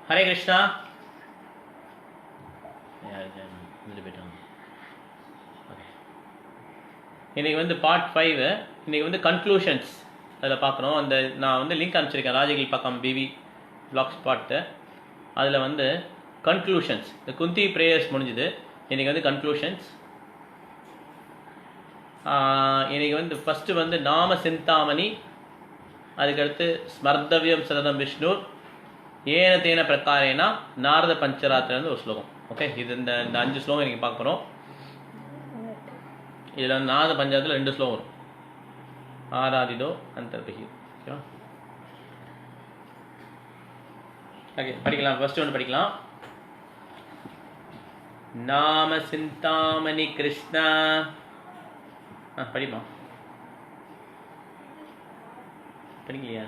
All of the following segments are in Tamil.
ஹரே கிருஷ்ணா. இன்றைக்கி வந்து பார்ட் 5. இன்றைக்கி வந்து கன்க்ளூஷன்ஸ் அதில் பார்க்குறோம். அந்த நான் வந்து லிங்க் அனுப்பிச்சிருக்கேன், ராஜகில் பக்கம் பிவி பிளாக் ஸ்பாட்டு. அதில் வந்து கன்க்ளூஷன்ஸ், இந்த குந்தி ப்ரேயர்ஸ் முடிஞ்சுது. இன்றைக்கி வந்து கன்க்ளூஷன்ஸ். இன்றைக்கி வந்து ஃபஸ்ட்டு வந்து நாம சிந்தாமணி, அதுக்கடுத்து ஸ்மர்தவியம் சததம் விஷ்ணு ஏன தேன பிரகாரேனா நாரத பஞ்சராத்திரன்னு ஒரு ஸ்லோகம். ஓகே, இது இந்த 5 ஸ்லோகம் இன்றைக்கி பார்க்குறோம். இதில் வந்து நாரத பஞ்சாயத்தில் 2 ஸ்லோகம் வரும். ஆராதிதோ அந்தர்பிஹி. ஓகேவா? ஓகே, படிக்கலாம். ஃபர்ஸ்ட் ஒன்று படிக்கலாம். நாம சிந்தாமணி கிருஷ்ணா. படிமா, படிக்கலையா?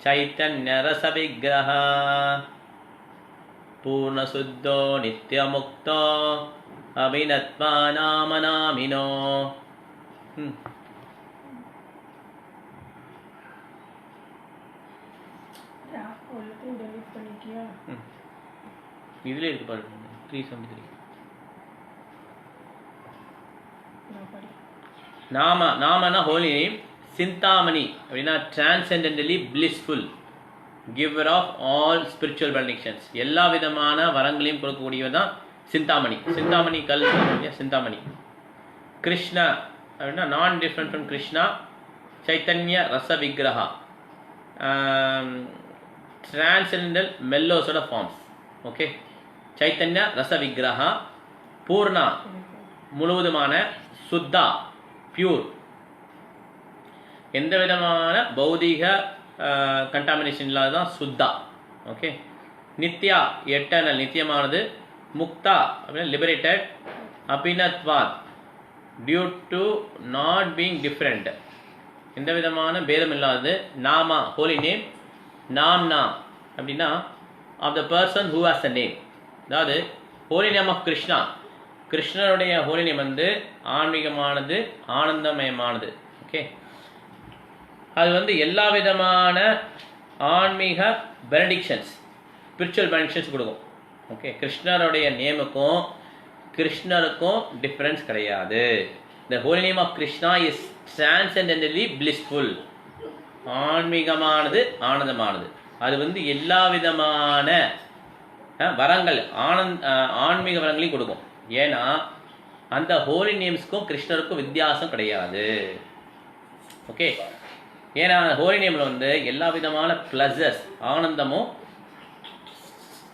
चैतन्य रस विग्रह पूर्ण शुद्धो नित्य मुक्तो अभिनत्वा नाम नामिनो. இதுல இருக்கு பாரு, 373. நாமனா ஹோலி நேம். சிந்தாமணி அப்படின்னா transcendentally blissful, giver of all spiritual benedictions. எல்லா விதமான வரங்களையும் கொடுக்கக்கூடியவர் தான் சிந்தாமணி. சிந்தாமணி கல் சிந்தாமணி. கிருஷ்ணா அப்படின்னா நான் டிஃப்ரெண்ட் ஃப்ரம் கிருஷ்ணா. சைத்தன்ய ரச விக்கிரகா, டிரான்செண்டல் மெல்லோஸோட ஃபார்ம்ஸ். ஓகே, சைத்தன்ய ரச விக்கிரகா. பூர்ணா முழுவதுமான. சுத்தா பியூர், எந்த விதமான பௌதிக கண்டாமினேஷன் இல்லாததான் சுத்தா. ஓகே, நித்யா எட்டர்னல் நித்தியமானது. முக்தா அப்படின்னா லிபரேட்டட். அபினத்வாத் due to not being different, எந்த விதமான பேதம் இல்லாதது. நாமா ஹோலி நேம். நாம்னா அப்படின்னா of the person who has a name, அதாவது ஹோலி நேம் ஆஃப் கிருஷ்ணா. கிருஷ்ணருடைய ஹோலி நேம் வந்து ஆன்மீகமானது, ஆனந்தமயமானது. ஓகே, அது வந்து எல்லா விதமான ஆன்மீக பெனடிக்ஷன்ஸ், ஸ்பிரிச்சுவல் பெனடிக்ஷன்ஸ் கொடுக்கும். ஓகே, கிருஷ்ணருடைய நேமுக்கும் கிருஷ்ணருக்கும் டிஃப்ரென்ஸ் கிடையாது. The holy name of Krishna is transcendentally blissful, ஆன்மீகமானது, ஆனந்தமானது. அது வந்து எல்லா விதமான வரங்கள், ஆன்மீக வரங்களையும் கொடுக்கும். ஏன்னா அந்த ஹோலி நேம்ஸ்க்கும் கிருஷ்ணருக்கும் வித்தியாசம் கிடையாது. ஓகே, ஏன்னா ஹோலி நேமில் வந்து எல்லா விதமான ப்ளஸர்ஸ், ஆனந்தமும்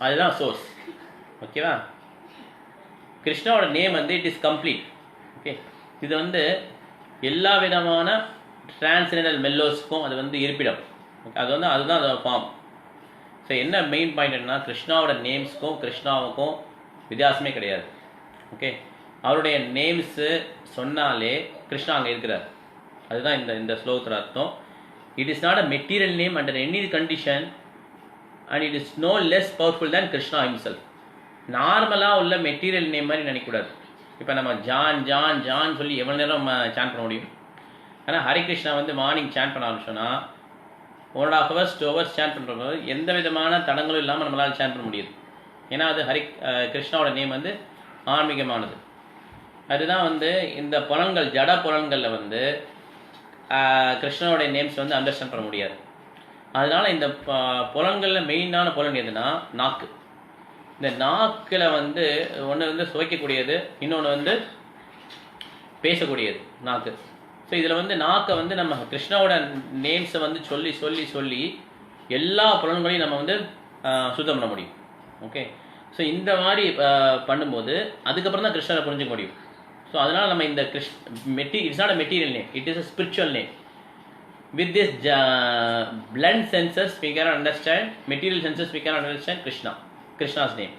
அதுதான் சோர்ஸ். ஓகேவா? கிருஷ்ணாவோட நேம் வந்து இட் இஸ் கம்ப்ளீட். ஓகே, இது வந்து எல்லா விதமான டிரான்செண்டல் மெல்லோஸ்க்கும் அது வந்து இருப்பிடம். ஓகே, அது வந்து அதுதான் அதோட ஃபார்ம். ஸோ என்ன மெயின் பாயிண்ட் என்னன்னா, கிருஷ்ணாவோட நேம்ஸ்க்கும் கிருஷ்ணாவுக்கும் வித்தியாசமே கிடையாது. ஓகே, அவருடைய நேம்ஸு சொன்னாலே கிருஷ்ணா அங்கே இருக்கிறார். அதுதான் இந்த ஸ்லோகத்தில் அர்த்தம். It is not a material name under any condition and it is no less powerful than Krishna himself. நார்மலாக உள்ள மெட்டீரியல் நேம் மாதிரி நினைக்கக்கூடாது. இப்போ நம்ம ஜான் ஜான் ஜான் சொல்லி எவ்வளோ நேரம் நம்ம சான் பண்ண முடியும்? ஆனால் ஹரிகிருஷ்ணா வந்து மார்னிங் சான் பண்ண ஆரம்பிச்சோன்னா 1.5 hours 2 hours சான் பண்ணுறபோது எந்த விதமான தடங்களும் இல்லாமல் நம்மளால் சான் பண்ண முடியுது. ஏன்னா அது கிருஷ்ணாவோட நேம் வந்து ஆன்மீகமானது. அதுதான் வந்து இந்த புலன்கள், ஜட புலன்களில் வந்து கிருஷ்ணனுடைய நேம்ஸ் வந்து அண்டர்ஸ்டாண்ட் பண்ண முடியாது. அதனால் இந்த புலன்களில் மெயினான புலன் எதுனா நாக்கு. இந்த நாக்கில் வந்து ஒன்று வந்து சுவைக்கக்கூடியது, இன்னொன்று வந்து பேசக்கூடியது நாக்கு. ஸோ இதில் வந்து நாக்கை வந்து நம்ம கிருஷ்ணாவோட நேம்ஸை வந்து சொல்லி சொல்லி சொல்லி எல்லா புலன்களையும் நம்ம வந்து சுத்தம் பண்ண முடியும். ஓகே, ஸோ இந்த மாதிரி பண்ணும்போது அதுக்கப்புறம் தான் கிருஷ்ணரை புரிஞ்சுக்க முடியும். ஸோ அதனால் நம்ம இந்த it's not a material name, it is a spiritual name. With this blunt senses we can understand, material senses we can understand Krishna's name.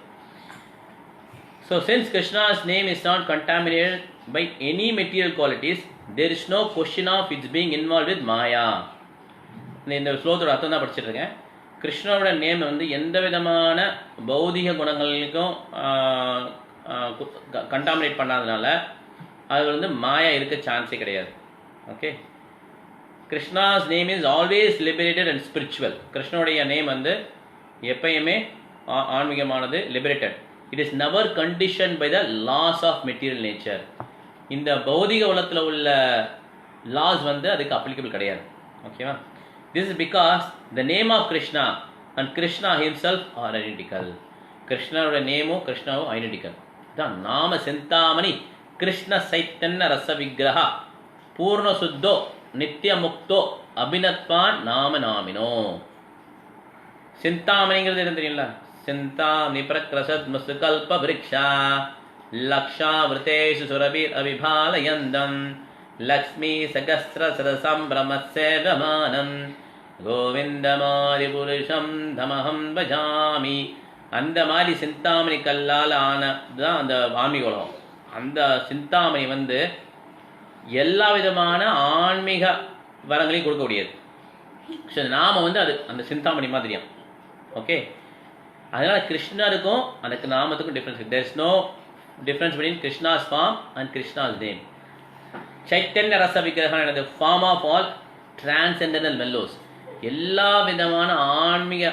So since Krishna's name is not contaminated by any material qualities, there is no question of its being involved with Maya. இந்த ஸ்லோகத்தோட அர்த்தம் தான் படிச்சுட்டு இருக்கேன். கிருஷ்ணனோட நேம் வந்து எந்த விதமான பௌதிக குணங்களுக்கும் கண்டாமினேட் பண்ணாதனால அது வந்து மாயா இருக்க சான்ஸே கிடையாது. Okay, Krishna's name is always liberated and spiritual. கிருஷ்ணனுடைய நேம் வந்து எப்பயுமே ஆன்மீகமானது, liberated. It is never conditioned by the laws of material nature. இந்த பௌதிக உலகத்தில் உள்ள laws வந்து அதுக்கு applicable கிடையாது. ஓகேவா? This is because the name of Krishna and Krishna himself are identical. கிருஷ்ணனுடைய நேமும் கிருஷ்ணாவும் ஐடென்டிக்கல். தான் நாம சிந்தாமணி கிருஷ்ண சைத்தன்ய ரச விக்கிரஹ பூர்ண சுத்தோ நித்திய முக்தோ அபிநத்வான் நாம நாமினோ. சிந்தாமணிங்கிறது என்ன தெரியுங்களா? சிந்தாமணி பிரக்ரசத் முசுகல்ப விருக்ஷா லக்ஷாவிருத்தேஷு சுரபீர் அவிபாலயந்தம் லக்ஷ்மி சகஸ்ர சரசம்பிரமசேவமானம் கோவிந்தமாரி புருஷம் தமஹம் பஜாமி. அந்த மாதிரி சிந்தாமணி கல்லால் ஆனதான் அந்த ஆன்மீகம். அந்த சிந்தாமணி வந்து எல்லா விதமான ஆன்மீக வரங்களையும் கொடுக்கக்கூடியது. ஸோ நாம வந்து அது அந்த சிந்தாமணி மாதிரியா. ஓகே, அதனால கிருஷ்ணருக்கும் அந்த நாமத்துக்கும் difference. There is no difference between Krishna's form and Krishna's name. சைத்தன்ய ரச விக்கிரகம் எனது form of all transcendental mellows. எல்லா விதமான ஆன்மீக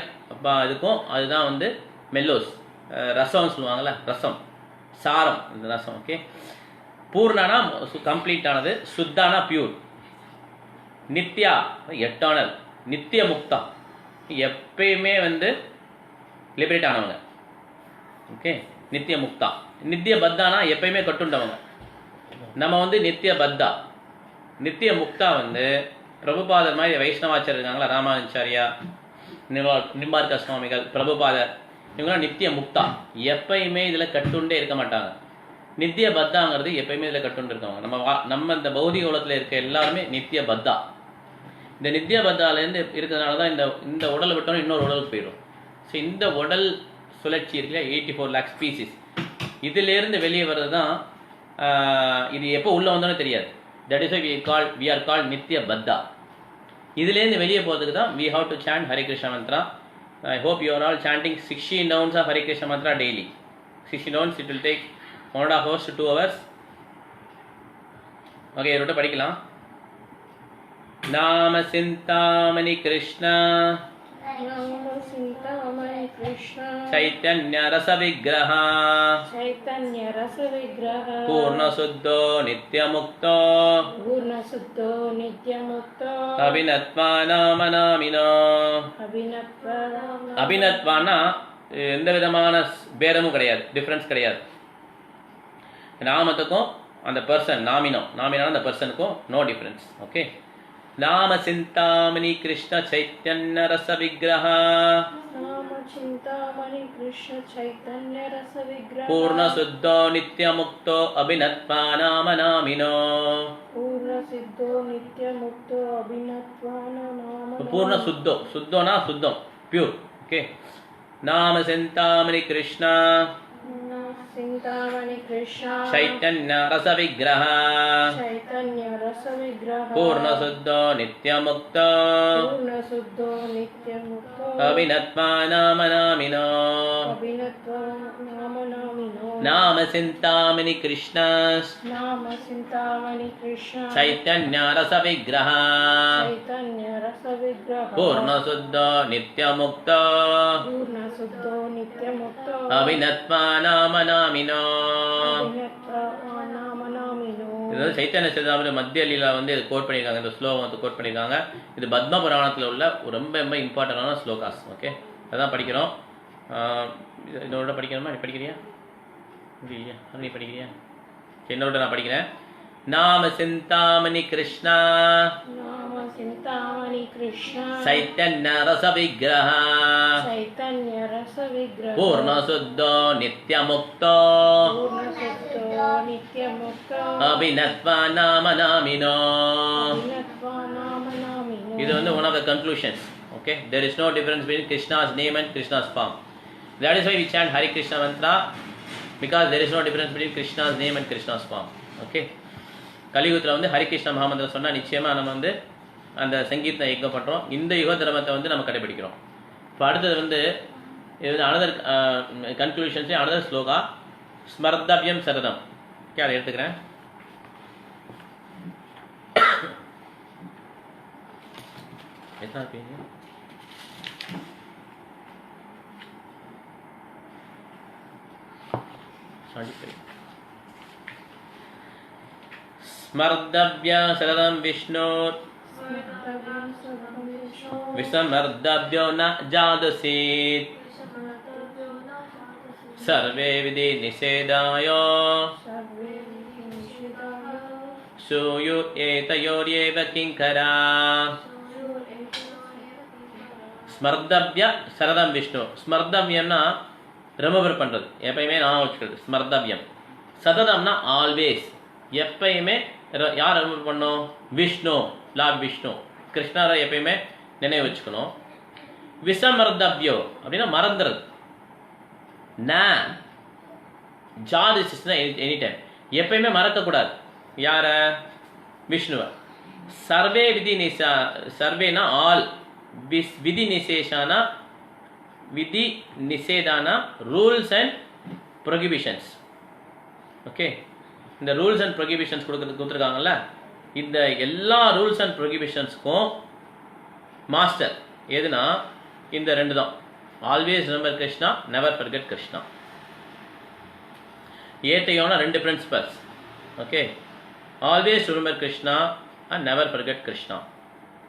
இதுக்கும் அதுதான் வந்து மெல்லோஸ். ரசம்னு சொல்லுவாங்கள்ல, ரசம், சாரம், இந்த ரசம். ஓகே, பூர்ணானா கம்ப்ளீட்டானது, சுத்தானா பியூர், நித்யா எட்டானல், நித்திய முக்தா எப்பயுமே வந்து லிபரேட் ஆனவங்க. ஓகே, நித்திய முக்தா. நித்திய பத்தானா எப்பயுமே கட்டுண்டவங்க. நம்ம வந்து நித்திய பத்தா. நித்திய முக்தா வந்து பிரபுபாதர் மாதிரி வைஷ்ணவாச்சாரியர் இருக்காங்களா, ராமானுச்சாரியா, நிம்பார்க்க சுவாமிகள், பிரபுபாதர், இவங்களாம் நித்திய முக்தா. எப்பயுமே இதில் கட்டுண்டே இருக்க மாட்டாங்க. நித்திய பத்தாங்கிறது எப்பயுமே இதில் கட்டுண்டு இருக்கவங்க. நம்ம இந்த பௌதிக உலகத்தில் இருக்க எல்லாருமே நித்திய பத்தா. இந்த நித்திய பத்தாலேருந்து இருக்கிறதுனால தான் இந்த உடலை விட்டோம் இன்னொரு உடலுக்கு போயிடும். ஸோ இந்த உடல் சுழற்சி இருக்குல்ல, 84 lakh ஸ்பீசிஸ், இதிலேருந்து வெளியே வர்றது தான். இது எப்போ உள்ளே வந்தோன்னே தெரியாது. That is we are called நித்திய பத்தா. இதுலேருந்து வெளியே போகிறதுக்கு தான் we have to chant Hare Krishna mantra. I hope you are all chanting 16 rounds of Hare Krishna mantra daily. 16 rounds, it will take 1.5 hours to 2 hours. Okay, இவர்கிட்ட படிக்கலாம். நாம சிந்தாமணி கிருஷ்ணா चैतन्य रस विग्रह पूर्ण शुद्धो नित्य मुक्तो अभिनत्वा नाम नामिनो. அபிநத்வானா எந்த விதமான பேதமும் கிடையாது, டிஃப்ரென்ஸ் கிடையாது. நாமத்துக்கும் அந்த பர்சன், நாமினான அந்த பர்சனுக்கும் நோ டிஃப்ரென்ஸ். ஓகே, नाम चिंतामणि कृष्ण चैतन्य रस विग्रह पूर्ण शुद्धो नित्य मुक्तो अभिनत्वा नाम नामिनो. पूर्ण शुद्धो, शुद्धोना शुद्धम, प्यूर. ओके, नाम चिंतामणि कृष्ण चैतन्य रस विग्रह पूर्ण शुद्धो नित्य मुक्तो अभिनत्वा नाम नामिनो. नाम चिंतामणि कृष्ण चैतन्य रस विग्रह पूर्ण शुद्धो नित्य मुक्तो अभिनत्वा नाम नामिनो. இது வந்து சைத்தன்ய சரிதாமிர மத்திய லீலா வந்து இது கோட் பண்ணியிருக்காங்க. இந்த ஸ்லோகம் வந்து கோட் பண்ணியிருக்காங்க. இது பத்ம புராணத்தில் உள்ள ஒரு ரொம்ப ரொம்ப இம்பார்ட்டண்டான ஸ்லோகாஸ். ஓகே, அதான் படிக்கிறோம். இன்னொரு படிக்கணுமா? நீ படிக்கிறியா? இல்லையா? நீ படிக்கிறியா? என்னோட நான் படிக்கிறேன். नाम चिंतामणि कृष्णा चैतन्य रस विग्रह पूर्ण शुद्धो नित्य मुक्तो अभिनत्वा नाम नामिनो. இது வந்து one of the conclusions. Okay, there is no difference between Krishna's name and Krishna's form. That is why we chant Hare Krishna mantra, because there is no difference between Krishna's name and Krishna's form. Okay, கலியுகத்தில் வந்து ஹரிகிருஷ்ண மகாமந்திரம் சொன்னால் நிச்சயமாக நம்ம வந்து அந்த சங்கீதத்தை யஜ்ஞம் பண்ணுறோம். இந்த யுக தர்மத்தை வந்து நம்ம கடைபிடிக்கிறோம். இப்போ அடுத்தது வந்து இது அனதர் கன்க்ளூஷன்ஸே அனதர் ஸ்லோகா ஸ்மர்தவ்யம் சரதம். ஓகே, அதை எடுத்துக்கிறேன். எத்தனை பேஜ்? स्मर्तव्य शरदं विष्णु विस्मर्तव्यो न जादसीत् सर्वे विधि निषेधाय सूयु एतयोर्येव किंकरा ஸ்மர்தவ்ய சரதம் விஷ்ணு. ஸ்மர்தவ்யம்னா ரிமெம்பர் பண்ணுறது, எப்பயுமே நான் வச்சுக்கிறது ஸ்மர்தவ்யம். சததம்னா ஆல்வேஸ், எப்பயுமே யார் ரிமெம்பர் பண்ணணும்? விஷ்ணு, லார்ட் விஷ்ணு, கிருஷ்ணரை எப்பயுமே நினைவு வச்சுக்கணும். விசமர்தவ்யோ அப்படின்னா மறந்துறது. ஜாதிசிஸ்னா எனி டைம், எப்பயுமே மறக்கக்கூடாது. யார? விஷ்ணுவை. சர்வே விதி நிசா, சர்வேனா ஆல், விதி நிசேஷானா விதி நிஷேதானா ரூல்ஸ் அண்ட் ப்ரொஹிபிஷன்ஸ். ஓகே, இந்த ரூல்ஸ் அண்ட் ப்ரொஹிபிஷன்ஸ் கொடுத்துருக்காங்கல்ல, இந்த எல்லா ரூல்ஸ் அண்ட் ப்ரொஹிபிஷன்ஸ்க்கும் மாஸ்டர் எதுனா இந்த ரெண்டு தான். Always remember Krishna, never forget Krishna. ஏத்தையோனா ரெண்டு principles. Okay, always remember Krishna and never forget Krishna.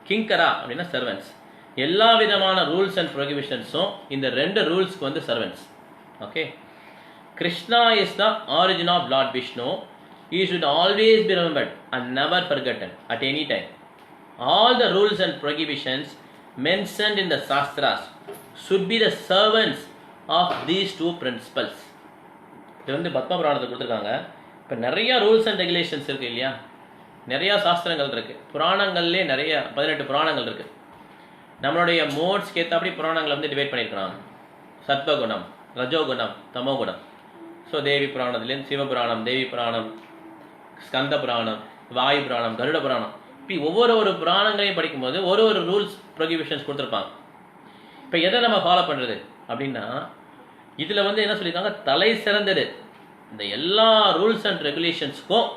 கிங்கரா அப்படின்னா சர்வன்ஸ். எல்லா விதமான ரூல்ஸ் அண்ட் ப்ரொஹிபிஷன்ஸும் இந்த ரெண்டு ரூல்ஸ்க்கு வந்து servants. Okay, Krishna is the origin of Lord Vishnu. He should always be remembered and never forgotten at any time. All the rules and prohibitions mentioned in the Shastras should be the servants of these two principles. இது வந்து பத்ம புராணத்தை கொடுத்துருக்காங்க. இப்போ நிறைய ரூல்ஸ் அண்ட் ரெகுலேஷன்ஸ் இருக்குது இல்லையா, நிறையா சாஸ்திரங்கள் இருக்குது. புராணங்கள்லேயே நிறைய 18 புராணங்கள் இருக்குது. நம்மளுடைய மோட்ஸ்க்கு ஏற்றபடி புராணங்களை வந்து டிவைட் பண்ணியிருக்கிறாங்க. சத்வகுணம், ரஜோகுணம், தமோகுணம். ஸோ தேவி புராணத்துலேருந்து சிவபுராணம், தேவி புராணம், ஸ்கந்த புராணம், வாயு புராணம், கருட புராணம், இப்படி ஒவ்வொரு புராணங்களையும் படிக்கும்போது ஒரு ரூல்ஸ் ப்ரொஹிபிஷன்ஸ் கொடுத்துருப்பாங்க. இப்போ எதை நம்ம ஃபாலோ பண்ணுறது அப்படின்னா, இதில் வந்து என்ன சொல்லியிருக்காங்க, தலை சிறந்தது இந்த எல்லா ரூல்ஸ் அண்ட் ரெகுலேஷன்ஸ்க்கும்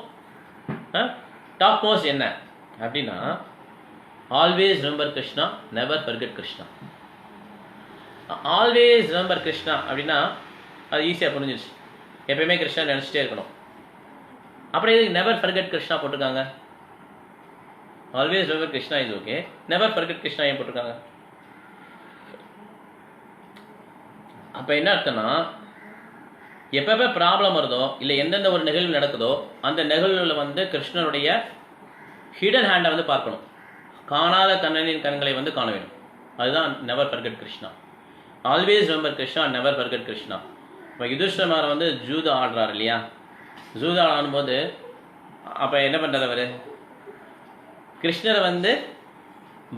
டாப் மோஸ்ட் என்ன அப்படின்னா, always remember Krishna, never forget Krishna. Always remember Krishna அப்படின்னா அது ஈஸியாக புரிஞ்சிருச்சு. எப்பயுமே கிருஷ்ணா நினச்சிட்டே இருக்கணும். அப்புறம் எதுக்கு நெவர் ஃபர்கெட் கிருஷ்ணா போட்டிருக்காங்க? Always remember Krishna is okay, never forget Krishna ஏன் போட்டிருக்காங்க? அப்போ என்ன அர்த்தம்னா, எப்போ ப்ராப்ளம் வருதோ இல்லை எந்தெந்த ஒரு நிகழ்வு நடக்குதோ அந்த நிகழ்வில் வந்து கிருஷ்ணனுடைய ஹிடன் ஹேண்டை வந்து பார்க்கணும். காணாத கண்ணனின் கண்களை வந்து காண வேண்டும். அதுதான் never forget Krishna. Always remember Krishna, never forget Krishna. இப்போ யுதிஷ்டிரர் வந்து ஜூதா ஆடுறாரு இல்லையா, ஜூதா ஆடும்போது அப்போ என்ன பண்ணுறாரு அவர்? கிருஷ்ணரை வந்து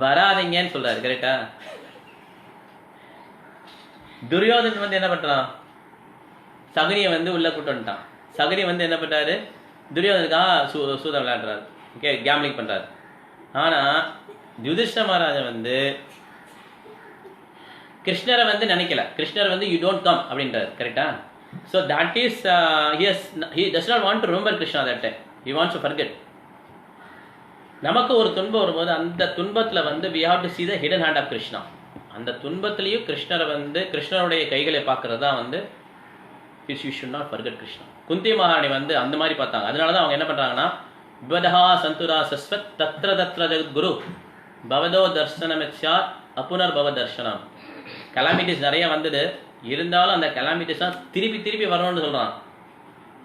வராதிங்கன்னு சொல்கிறாரு, கரெக்டா? துரியோதனன் வந்து என்ன பண்ணுறான்? சகுனியை வந்து உள்ளே கூட்டு வந்துட்டான். சகுனி வந்து என்ன பண்ணுறாரு? துரியோதனுக்காக சூதம் விளையாடுறாரு, ஓகே, கேம்லிங் பண்ணுறாரு. ஆனால் யுதிஷ்டிர மகாராஜா வந்து கிருஷ்ணரை வந்து நினைக்கல. கிருஷ்ணர் வந்து யூ டோன்ட் கம் அப்படின்றாரு, கரெக்டா? So that is he does not want to remember Krishna that time. He wants to forget. நமக்கு ஒரு துன்பம் வரும்போது அந்த துன்பத்தில் வந்து we have to see the hidden hand of Krishna. அந்த துன்பத்திலையும் கிருஷ்ணரை வந்து கிருஷ்ணருடைய கைகளை பார்க்கறது தான் வந்து you should not forget Krishna. குந்தி மகாராணி வந்து அந்த மாதிரி பார்த்தாங்க. அதனால தான் அவங்க என்ன பண்ணுறாங்கன்னா, விபதா சந்துரா சஸ்வத் தத்ர தத்ர ஜெகத்குரு பவதோ தர்சனமிச்சார் அப்புனர் பவ தர்ஷனம். கலாமிட்டிஸ் நிறைய வந்தது, இருந்தாலும் அந்த கலாமிட்டிஸ்லாம் திருப்பி வரணும்னு சொல்கிறான்.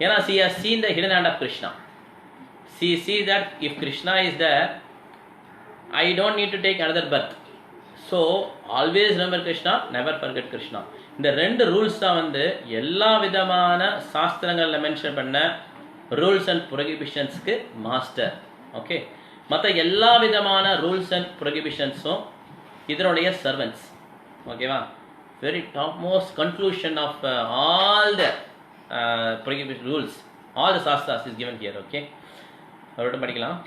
ஏன்னா she has seen the hidden hand of Krishna. She sees that if Krishna is there, I don't need to take another birth. So always remember Krishna, never forget Krishna. இந்த ரெண்டு ரூல்ஸ் தான் வந்து எல்லா விதமான சாஸ்திரங்களில் மென்ஷன் பண்ண ரூல்ஸ் அண்ட் ப்ரொஹிபிஷன்ஸ்க்கு மாஸ்டர். ஓகே, மற்ற எல்லா விதமான ரூல்ஸ் அண்ட் ப்ரொஹிபிஷன்ஸும் இதனுடைய சர்வன்ஸ். ஓகேவா? Very top most conclusion of all the prohibition rules, all the shastras is given here. Okay, அவரோட படிக்கலாம்.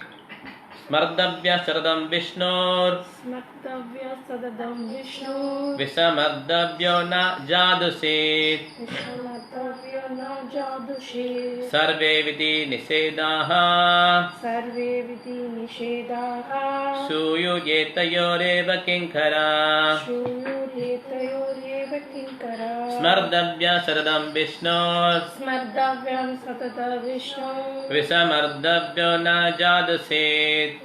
ஸ்மர்தவ்ய சரதம் விஷ்ணோர் விசமர்தவ்யோ ந ஜாதுசேத் न जादुषे सर्वे विधि निषेधाः सर्वे विधि निषेधाः सूयुजेतयोरेव किङ्करा शूयोरेतयोरेव किङ्करा स्मर्तव्या शरदं विष्णो स्मर्तव्यं सततं विष्णु विषमर्तव्यो न जादुषेत्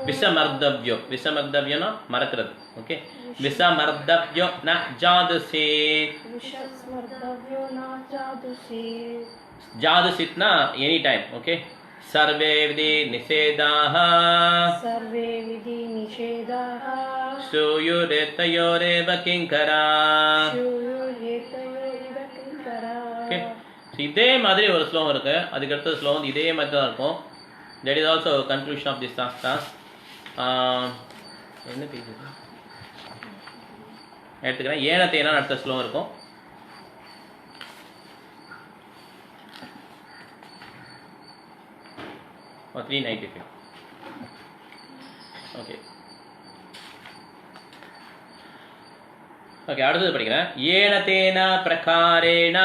विषस्मर्तव्यो विषमर्तव्योना मरक्कறது ओके विषमर्तव्यो न जादुषेत् विषस्मर्तव्यो न जादुषे जादुषित्ना एनी टाइम ओके सर्वे विधि निषेधाः सर्वे विधि निषेधाः सूयुरेतयोरेव किङ्करा शूयोरेतयोरेव किङ्करा ஓகே இதே மாதிரி ஒரு ஸ்லோகம் இருக்கு. அதுக்கு அடுத்த ஸ்லோகம் இதே மாதிரி தான் இருக்கும். That is also conclusion of this shastras. என்ன பேஜ் இது எடுத்துக்கிறேன். ஏனத்தேனா அடுத்த ஸ்லோகம் இருக்கும். or 395. ஓகே ஓகே அடுத்தது படிக்கிறேன். ஏனத்தேன பிரகாரேண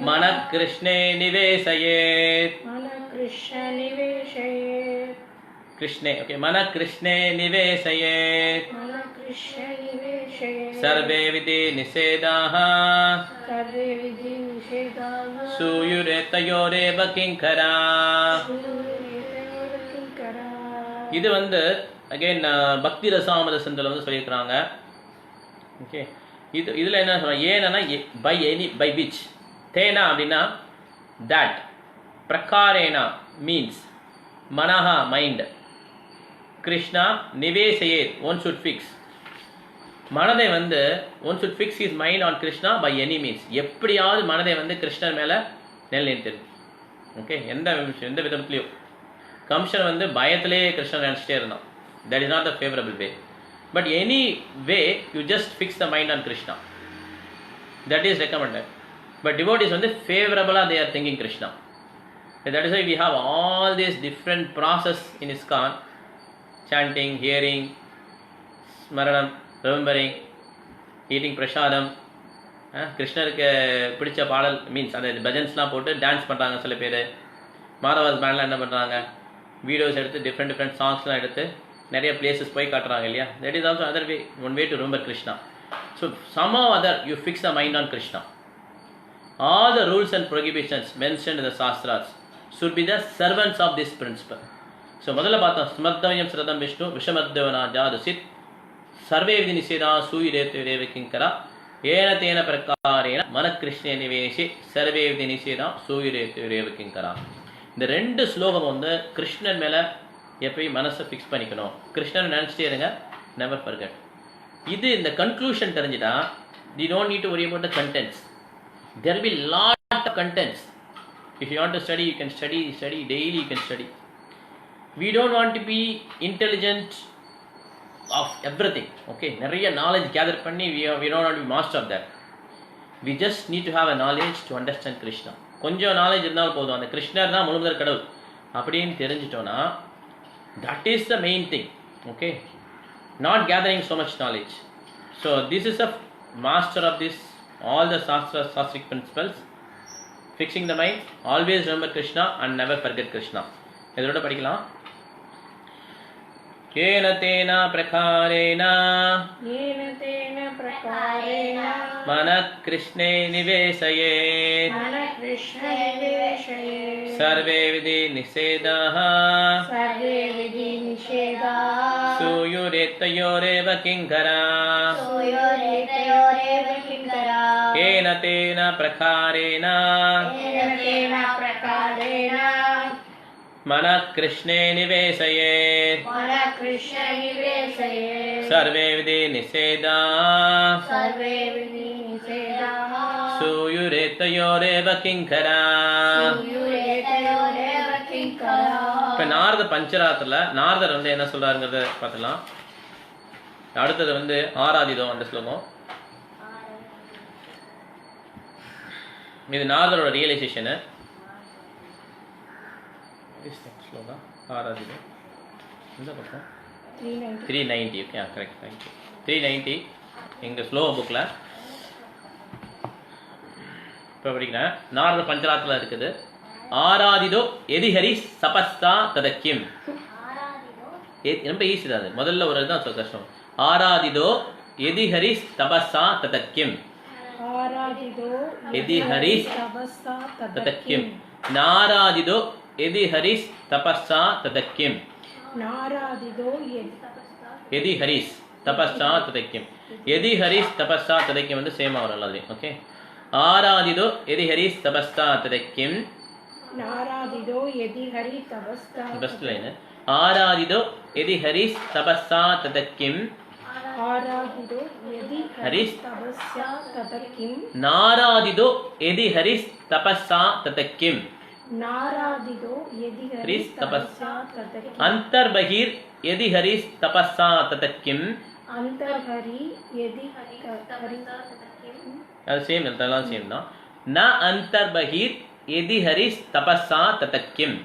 मन कृष्णे निवेशयेत् कृष्णे ओके मन कृष्णे निवेशयेत् सर्वे विधि निषेधाः सूयुरेतयोरेव किङ्करा இது வந்து அகைன் பக்தி ரசாமத சிந்தல வந்து சொல்லியிருக்கிறாங்க. ஓகே இதில் என்ன சொல்கிறாங்க, ஏன்னா பை எனி பை விச், தேனா அப்படின்னா தட், பிரகாரேனா மீன்ஸ் மனஹா மைண்ட், கிருஷ்ணா நிவேசையே ஒன் ஷுட் ஃபிக்ஸ், மனதை வந்து one should fix is mind on Krishna by any means, எப்படியாவது மனதை வந்து கிருஷ்ணர் மேலே நிலைநிறுத்திடும். ஓகே எந்த விதத்துலையும் கம்சன் வந்து பயத்திலே கிருஷ்ணன் நினச்சிட்டே இருந்தான். That is not the favourable way. But any way you just fix the mind on Krishna, that is recommended. But devotees வந்து favorable they are thinking Krishna. That is why we have all these different process in ISKCON: chanting, hearing, smaranam, remembering, eating prasadam. கிருஷ்ணருக்கு பிடிச்ச பாடல் மீன்ஸ் அந்த பஜன்ஸ்லாம் போட்டு டான்ஸ் பண்ணுறாங்க. சில பேர் மாதவாஸ் பேண்ட்லாம் என்ன பண்ணுறாங்க, வீடியோஸ் எடுத்து டிஃப்ரெண்ட் சாங்ஸ்லாம் எடுத்து நிறைய பிளேசஸ் போய் காட்டுறாங்க இல்லையா. That is also other way, one way to remember Krishna. So somehow other you fix the mind on Krishna. All the rules and prohibitions mentioned in the Shastras should be the servants of this principle. So முதல்ல பார்த்தோம், ஸ்மர்த்தவ்யம் ஸ்ரதம் விஷ்ணு விஷமர்த்தவனா ஜாதுசித் சர்வே விதி நிஷேதா சூயிரேத்வேரேவ கிங்கரா ஏன தேன பிரகாரேன மன கிருஷ்ணே நிவேசி சர்வே விதி நிஷேதா சூயிரேத்வேரேவ கிங்கரா. இந்த ரெண்டு ஸ்லோகம் வந்து கிருஷ்ணன் மேலே எப்பயும் மனசை ஃபிக்ஸ் பண்ணிக்கணும், கிருஷ்ணன் நினச்சிட்டே இருங்க, நெவர் ஃபர்கெட். இது இந்த கன்க்ளூஷன் தெரிஞ்சுட்டா you don't need to worry about the contents. There will be lot of contents. If you want to study you can study daily you can study. We don't want to be intelligent of everything. Okay நிறைய நாலேஜ் கேதர் பண்ணி we don't want to be master of that. We just need to have a knowledge to understand Krishna. கொஞ்சம் நாலேஜ் இருந்தாலும் போதும், அந்த கிருஷ்ணர் தான் முழுமுதற் கடவுள் அப்படின்னு தெரிஞ்சிட்டோன்னா that is the main thing. Okay, not gathering so much knowledge. So this is a master of this all the sastric principles, fixing the mind, always remember Krishna and never forget Krishna. இதோட படிக்கலாம். येन तेन प्रकारेण मनः कृष्णे निवेशयेत् सर्वे विधि निषेधाः सूयुरेतयोरेव किङ्करा येन तेन प्रकारेण मनः कृष्णे निवेशयेत् सर्वे विधि निषेधाः सूयुरेतयोरेव किङ्करा. இப்போ நாரத பஞ்சராத்தில் நாரதர் வந்து என்ன சொல்றாருங்கிறத பார்த்துக்கலாம். அடுத்தது வந்து ஆராதிதம் அந்த ஸ்லோகம். இது நாரதரோட ரியலைசேஷனு. ஸ்லோகம் ஆராதிதம் இந்த பக்கம் 390. Okay correct, thank you. 390 எங்கள் ஸ்லோ புக்கில் இப்போ படிக்கிறேன். நாரத பஞ்சராத்திரத்தில் இருக்குது. ஆராதிதோ எதி ஹரி தபஸ்தா ததக்கிம். ரொம்ப ஈஸி தான் அது. முதல்ல ஒரு இதுதான் கஷ்டம். ஆராதிதோ எதி ஹரி தபஸ்தா ததக்கிம். ஆராதிதோ எதி ஹரி தபஸ்ஸா ததக்கிம். நாராதிதோ எதி ஹரி தபஸ்ஸா ததக்கிம். நாராதிதோ எதி ஹரிஸ் தபஸ்ஸா ததக்கிம். எதி ஹரிஸ் தபஸ்ஸா ததக்கிம் வந்து சேமா வரும் எல்லாத்தையும். ஓகே. ஆராதிதோ எதி ஹரிஸ் தபஸ்ஸா ததக்கிம். நாராதிதோ எதி ஹரி தபஸ்ஸா. Best line. ஆராதிதோ எதி ஹரிஸ் தபஸ்ஸா ததக்கிம். ஆராதிதோ எதி ஹரிஸ் தபஸ்ஸா ததக்கிம். நாராதிதோ எதி ஹரிஸ் தபஸ்ஸா ததக்கிம். நாராதிதோ எதி ஹரிஸ் தபஸ்ஸா ததக்கிம். அந்தர்பஹீர் எதி ஹரிஸ் தபஸ்ஸா ததக்கிம். அந்தர்ஹரி எதி ஹரி ததக்கிம். அது சேம் எல்லாம் சேம் தான். ந அந்தர்பஹீர் எதி ஹரிஸ் தபஸ்ஸா ததக்கிம்.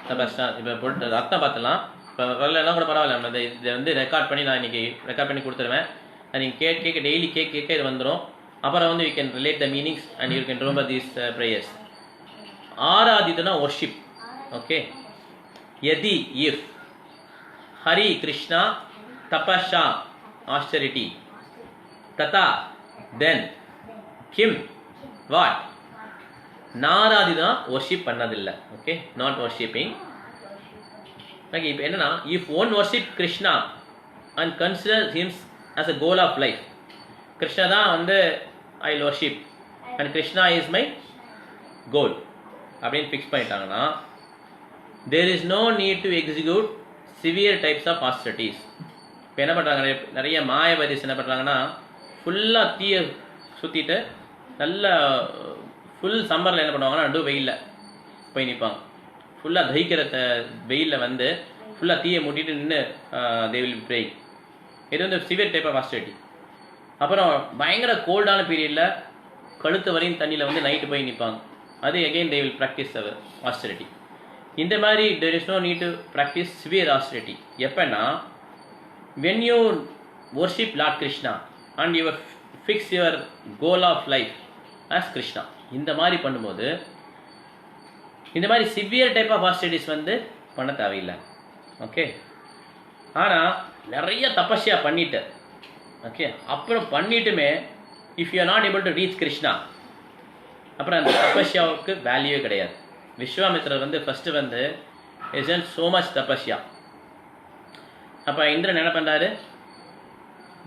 தபஸ்ஸா. இப்போ போட்டு அர்த்தம் பார்த்துலாம். இப்போ வரலாம் கூட பரவாயில்ல. நம்ம இதை வந்து ரெக்கார்ட் பண்ணி நான் இன்னைக்கு ரெக்கார்ட் பண்ணி கொடுத்துருவேன். நீங்கள் கேட்க டெய்லி கேட்க இது வந்துடும். அப்புறம் வந்து you can relate the meanings and you can remember these prayers. ஆராதிதுனா வர்ஷிப். ஓகே. யதி இஃப் ஹரி கிருஷ்ணா தபஷா ஆஸ்டரிட்டி ததா தென் கிம் வாட். நாராதினா வர்ஷிப் பண்ணதில்லை. ஓகே. Not worshipping. ஓகே. இப்போ என்னன்னா if one worship Krishna and consider hims as a goal of life. Krishna தான் வந்து I worship and Krishna is my goal அப்படின்னு ஃபிக்ஸ் பண்ணிட்டாங்கன்னா there is no need to execute severe types of ஆஸ்டரிட்டிஸ். இப்போ என்ன பண்ணுறாங்க, நிறைய மாயவாதிஸ் என்ன பண்ணுறாங்கன்னா ஃபுல்லாக தீயை சுற்றிட்டு நல்ல ஃபுல் சம்மரில் என்ன பண்ணுவாங்கன்னா நடு வெயிலில் போய் நிற்பாங்க. ஃபுல்லாக தகிக்கிற வெயிலில் வந்து ஃபுல்லாக தீயை மூட்டிட்டு நின்று தே வில் ப்ரே. இது வந்து சிவியர் டைப் ஆஃப் ஆஸ்டரிட்டி. அப்புறம் பயங்கர கோல்டான பீரியடில் கழுத்து வரையும் தண்ணியில் வந்து நைட்டு போய் நிற்பாங்க. அது again they will practise our austerity. இந்த மாதிரி there is no need to practise severe austerity. எப்போன்னா when you worship Lord Krishna and your fix your goal of life as Krishna. இந்த மாதிரி பண்ணும்போது இந்த மாதிரி சிவியர் டைப் ஆஃப் ஆஸ்டரிட்டிஸ் வந்து பண்ண தேவையில்லை. ஓகே. ஆனால் நிறைய தபஸ்யா பண்ணிட்டு ஓகே அப்புறம் பண்ணிட்டுமே if you are not able to reach Krishna அப்புறம் அந்த தபஸ்யாவுக்கு வேல்யூவே கிடையாது. விஸ்வாமித்திரர் வந்து ஃபஸ்ட்டு வந்து இஸ் சோ மச் தபஸ்யா. அப்போ இந்திரன் என்ன பண்ணுறாரு,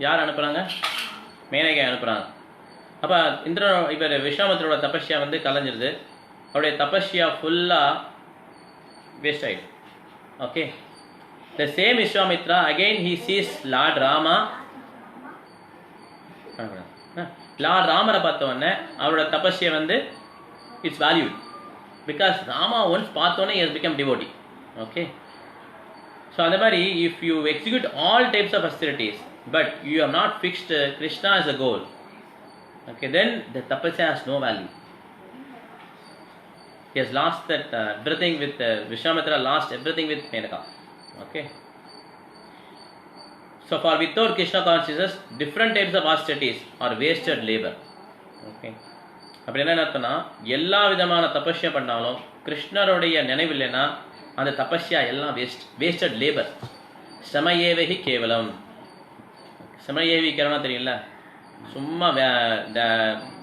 யார் அனுப்புகிறாங்க, மேனகை அனுப்புகிறாங்க. அப்போ இந்திரன் இவர் விஸ்வாமித்திரோட தபஸ்யா வந்து கலைஞ்சிருது. அவருடைய தபஸ்யா ஃபுல்லாக வேஸ்ட் ஆகிடுது. Okay. The same Vishwamitra again he sees Lord Rama. Lord ராமரை பார்த்தோன்னே அவரோட தபஸ்யை வந்து its value because Rama once பார்த்தோன்னே has become devotee. Okay. So அந்த மாதிரி if you execute all types of austerities but you have not fixed Krishna as a goal, okay, then the tapasya has no value. He has lost that everything with Vishwamitra lost everything with Menaka. Okay. So for without Krishna consciousness different types of austerities are wasted labor. Okay. அப்படி என்ன அர்த்தம்னா எல்லா விதமான தபஸ்யா பண்ணாலும் கிருஷ்ணருடைய நினைவு இல்லைன்னா அந்த தபஸ்யா எல்லாம் வேஸ்டட் லேபர். சமயேவகி கேவலம். சமயேவி கேவலம் தெரியல, சும்மா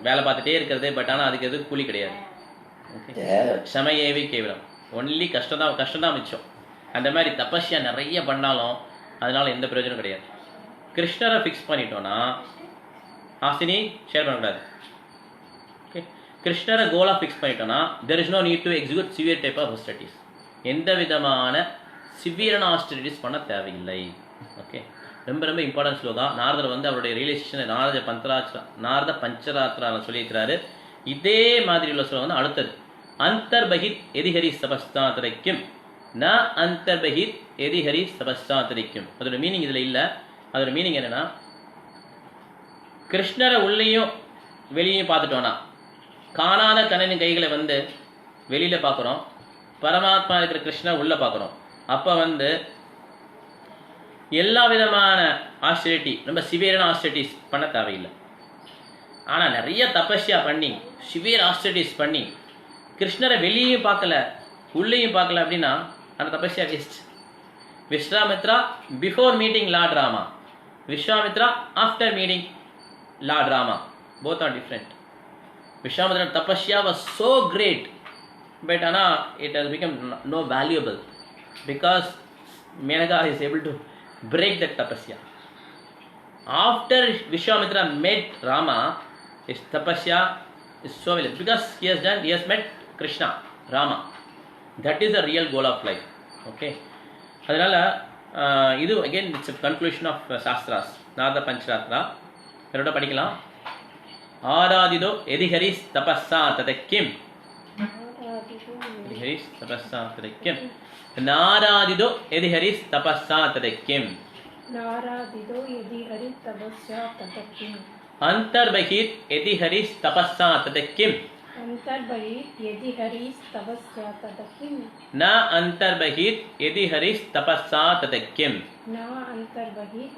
வேலை பார்த்துட்டே இருக்கிறது. பட் ஆனால் அதுக்கு எதுவும் கூலி கிடையாது. ஓகே. சமயேவி கேவலம் ஒன்லி கஷ்டம் தான் மிச்சம். அந்த மாதிரி தபஸ்யா நிறைய பண்ணாலும் அதனால எந்த பிரயோஜனம் கிடையாது. கிருஷ்ணரை ஃபிக்ஸ் பண்ணிட்டோன்னா ஹாசினி ஷேர் பண்ணக்கூடாது. ஓகே. கிருஷ்ணரை கோலாக ஃபிக்ஸ் பண்ணிட்டோன்னா there is no need to execute severe type of austerities. எந்த விதமான சிவியரான ஆஸ்டரிட்டிஸ் பண்ண தேவையில்லை. ஓகே. ரொம்ப ரொம்ப இம்பார்ட்டன்ட் ஸ்லோகா. நாரதர் வந்து அவருடைய ரியலைசேஷன் நாரத பஞ்சராத்திராவில் சொல்லியிருக்கிறாரு. இதே மாதிரி உள்ள ஸ்லோகம் வந்து அடுத்தது. அந்தர்பகித் எதிஹரி சபஸ்தாத்திரைக்கும் ந அந்தர்பகித் எதிஹரி சபஸ்தாத்திரைக்கும். அதோட மீனிங் இதில் இல்லை. அதோட மீனிங் என்னென்னா கிருஷ்ணரை உள்ளேயும் வெளியையும் பார்த்துட்டோன்னா காணாத கண்ணனின் கைகளை வந்து வெளியில் பார்க்குறோம், பரமாத்மா இருக்கிற கிருஷ்ணர் உள்ளே பார்க்குறோம். அப்போ வந்து எல்லா விதமான ஆஸ்டெரிட்டி ரொம்ப சிவியரான ஆஸ்டெரிட்டிஸ் பண்ண தேவையில்லை. ஆனால் நிறைய தபஸ்யா பண்ணி சிவியர் ஆஸ்டெரிட்டிஸ் பண்ணி கிருஷ்ணரை வெளியேயும் பார்க்கல உள்ளேயும் பார்க்கல அப்படின்னா அந்த தபஸ்யா waste. Vishwamitra before meeting Lord Rama, Vishwamitra after meeting Lord Rama, both are different. Vishwamitra tapasya was so great, but it has become no valuable because Menaka is able to break that tapasya. After Vishwamitra met Rama, his tapasya is so valuable because he has met Krishna, Rama. That is the real goal of life. Okay. அதனால இது again it's a conclusion of Shastras, Narada Pancharatra. இதோட படிக்கலாம். ஆராதிதோ எதிஹரிஸ் தபஸ்ஸா ததக்கிம், எதிஹரிஸ் தபஸ்ஸா ததக்கிம், நாராதிதோ எதிஹரிஸ் தபஸ்ஸா ததக்கிம், நாராதிதோ எதிஹரி தபஸ்யா ததக்கிம், அந்தர்பஹீர் எதிஹரிஸ் தபஸ்ஸா ததக்கிம், அந்தர்பஹீர் எதிஹரிஸ் தபஸ்யா ததக்கிம், ந அந்தர்பஹீர் எதிஹரிஸ் தபஸ்ஸா ததக்கிம், ந அந்தர்பஹீர்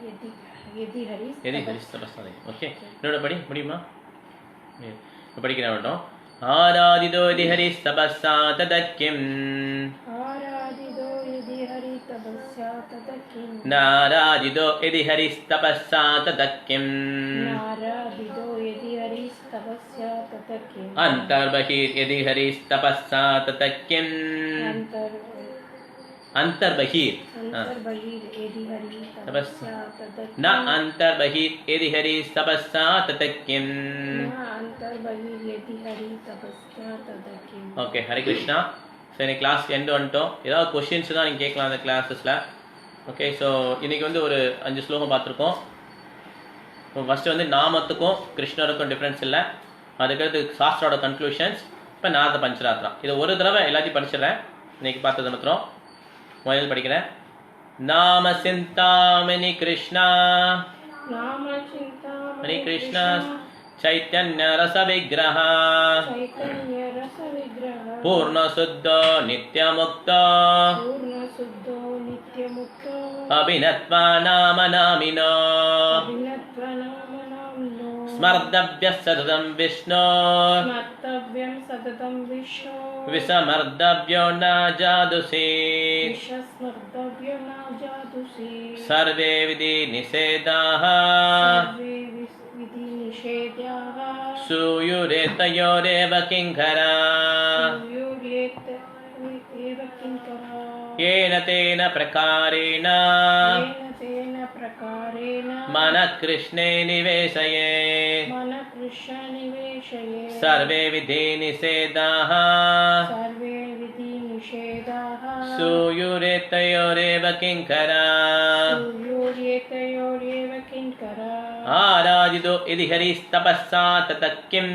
எதிஹரிஸ் எதிஹரிஸ் தபஸ்ஸா ததக்கிம். ஓகே, என்னோட படி முடியுமா? படிக்கிறேன் மட்டும். ஆராதிதோ எதிஹரிஸ் தபஸ்ஸா ததக்கிம், ஆராதிதோ எதிஹரி தபஸ்யா ததக்கிம், நாராதிதோ எதிஹரிஸ் தபஸ்ஸா ததக்கிம், நாராதிதோ எதிஹரிஸ் தபஸ்யா ததக்கிம், அந்தர்பஹீர் எதிஹரிஸ் தபஸ்ஸா ததக்கிம், அந்தர்பஹீர் அந்தர்பஹீர் எதிஹரி தபஸ்யா ததக்கிம், ந அந்தர்பஹீர் எதிஹரிஸ் தபஸ்ஸா ததக்கிம். ந அந்தர்பஹீர் எதிஹரி தபஸ்யா ததக்கிம். ஓகே, ஹரே கிருஷ்ணா. ஸோ இன்னைக்கு கிளாஸ் எண்டு வந்துட்டோம். ஏதாவது கொஸ்டின்ஸ் தான் நீங்கள் கேட்கலாம் அந்த கிளாஸஸில். ஓகே, ஸோ இன்றைக்கி வந்து ஒரு 5 ஸ்லோகம் பார்த்துருக்கோம். இப்போ ஃபஸ்ட்டு வந்து நாமத்துக்கும் கிருஷ்ணருக்கும் டிஃப்ரென்ஸ் இல்லை. அதுக்கடுத்து சாஸ்திரோட கன்க்ளூஷன்ஸ், இப்போ நாரத பஞ்சராத்ரா. இதை ஒரு தடவை எல்லாத்தையும் படிச்சிடுறேன். இன்றைக்கி பார்த்தது மாத்திரம் முதல் படிக்கிறேன். நாம சிந்தாமணி கிருஷ்ணா, நாம சிந்தாமணி கிருஷ்ணா चैतन्य रस विग्रह चैतन्य रस विग्रह पूर्ण शुद्ध नित्य मुक्त पूर्ण शुद्धो नित्य मुक्तो अभिनत्वा नाम नामिनो अभिनत्व नाम नामिनो स्मर्तव्य सततं विष्णु स्मर्तव्यं सततं विष्णु विस्मर्तव्यो न जादुषे विस्मर्तव्यो न जादुषे सर्वे विधि निषेधाः सर्वे विधि निषेधाः सूयुरेतयोरेव किङ्करा एव किङ्करा येन तेन प्रकारेण तेन प्रकारेण मनः कृष्णे निवेशये मनः कृष्ण निवेशये सर्वे विधि निषेधाः सर्वे विधि निषेधाः सूयुरेतयोरेव किङ्करा सूर्योदयतयोरेव किङ्करा आराधितो यदि हरिस्तपस्सा ततः किम्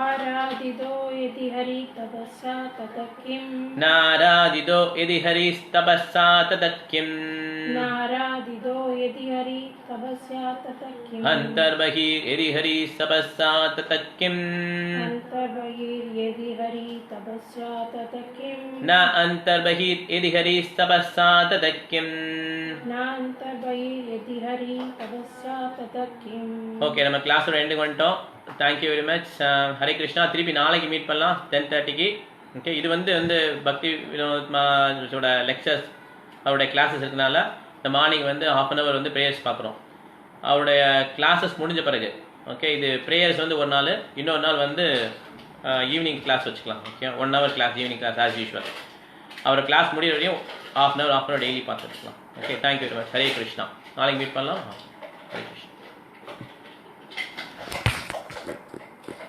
आराधितो यदि हरि तपस्या ततः किम् नाराधितो यदि हरिस्तपस्सा ततः किम् नाराधितो यदि हरि तपस्या ततः किम् अन्तर्बहिर्यदि हरिस्तपस्सा ततः किम् अन्तर्बहिर्यदि हरि तपस्या ततः किम् न अन्तर्बहिर्यदि हरिस्तपस्सा ततः किम् न अन्तर्बहिर्यदि हरि तपस्या ततः किम्. ஓகே, நம்ம கிளாஸோட எண்டுக்கு வந்துட்டோம். Thank you very much. Hare Krishna. திருப்பி நாளைக்கு மீட் பண்ணலாம் 10:30க்கு. ஓகே, இது வந்து பக்தி வினோத்மாவோட லெக்சர்ஸ் அவருடைய கிளாஸஸ் இருக்கனால இந்த மார்னிங் வந்து 1/2 hour வந்து ப்ரேயர்ஸ் பார்க்குறோம். அவருடைய கிளாஸஸ் முடிஞ்ச பிறகு ஓகே, இது ப்ரேயர்ஸ் வந்து ஒரு நாள், இன்னொரு நாள் வந்து ஈவினிங் கிளாஸ் வச்சுக்கலாம். Okay, 1 hour class, evening class as usual. அவர் கிளாஸ் முடிகிற வரையும் 1/2 hour டெய்லி பார்த்துருக்கலாம். Okay, thank you very much. Hare Krishna. நாளைக்கு மீட் பண்ணலாம். ஹரே கிருஷ்ணா.